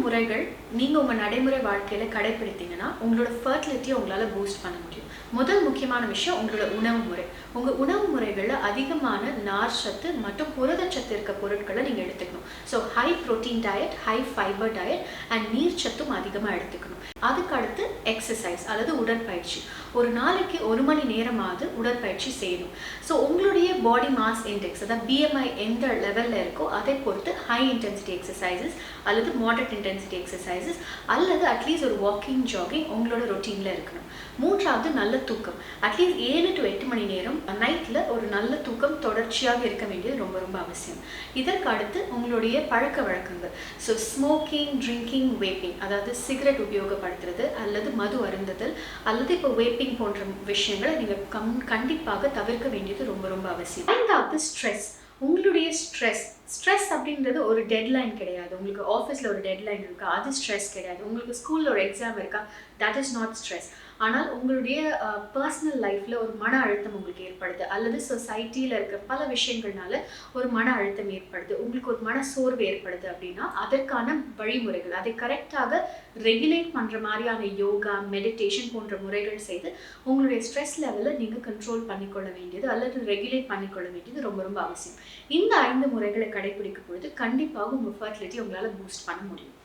முறைகள் நீங்க உங்க நடைமுறை வாழ்க்கையில கடைபிடித்தீங்கன்னா உங்களோட ஃபர்டிலிட்டியை உங்களால பூஸ்ட் பண்ண முடியும். முதல் முக்கியமான விஷயம் உங்களோட உணவு முறை. உங்க உணவு முறைகள்ல அதிகமான நார்ச்சத்து மற்றும் புரதச்சத்து இருக்க பொருட்களை நீங்க எடுத்துக்கணும். So high protein diet, high fibre diet and நீர்ச்சத்தும் அதிகமாக எடுத்துக்கணும். அதுக்கு அடுத்து எக்ஸசைஸ் அல்லது உடற்பயிற்சி. ஒரு நாளைக்கு 1 மணி நேரமாவது உடற்பயிற்சி செய்யணும். ஸோ உங்களுடைய பாடி மாஸ் இண்டெக்ஸ் அதாவது பிஎம்ஐ எந்த லெவலில் இருக்கோ அதை பொறுத்து ஹை இன்டென்சிட்டி எக்ஸசைசஸ் அல்லது மாடரேட் இன்டென்சிட்டி எக்ஸசைசஸ் அல்லது அட்லீஸ்ட் ஒரு வாக்கிங் ஜாகிங் உங்களோட ரொட்டீனில் இருக்கணும். மூன்றாவது நல்ல தூக்கம். அட்லீஸ்ட் 7 to 8 மணி நேரம் நைட்டில் ஒரு நல்ல தூக்கம் தொடர்ச்சியாக இருக்க வேண்டியது ரொம்ப ரொம்ப அவசியம். இதற்கு அடுத்து உங்களுடைய பழக்க வழக்கங்கள். ஸோ ஸ்மோக்கிங், ட்ரிங்கிங், வேப்பிங் அதாவது சிகரெட் உபயோகப்படுத்துறது அல்லது மது அருந்துதல் அல்லது இப்போ வேப்பிங் போன்ற விஷயங்களை நீங்கள் கண்டிப்பாக தவிர்க்க வேண்டியது ரொம்ப ரொம்ப அவசியம். ஐந்தாவது ஸ்ட்ரெஸ். உங்களுடைய ஸ்ட்ரெஸ் அப்படின்றது ஒரு டெட்லைன் கிடையாது. உங்களுக்கு ஆஃபீஸில் ஒரு டெட்லைன் இருக்கா, அது ஸ்ட்ரெஸ் கிடையாது. உங்களுக்கு ஸ்கூலில் ஒரு எக்ஸாம் இருக்கா, தட் இஸ் நாட் ஸ்ட்ரெஸ். ஆனால் உங்களுடைய பர்சனல் லைஃப்பில் ஒரு மன அழுத்தம் உங்களுக்கு ஏற்படுது அல்லது சொசைட்டியில் இருக்க பல விஷயங்கள்னால ஒரு மன அழுத்தம் ஏற்படுது, உங்களுக்கு ஒரு மன சோர்வு ஏற்படுது அப்படின்னா அதற்கான வழிமுறைகள், அதை கரெக்டாக ரெகுலேட் பண்ணுற மாதிரியான யோகா, மெடிடேஷன் போன்ற முறைகள் செய்து உங்களுடைய ஸ்ட்ரெஸ் லெவலை நீங்கள் கண்ட்ரோல் பண்ணிக்கொள்ள வேண்டியது அல்லது ரெகுலேட் பண்ணிக்கொள்ள வேண்டியது ரொம்ப ரொம்ப அவசியம். இந்த 5 முறைகளை கடைபிடிக்கும் பொழுது கண்டிப்பாக உங்கள் ஃபர்டிலிட்டி உங்களால் பூஸ்ட் பண்ண முடியும்.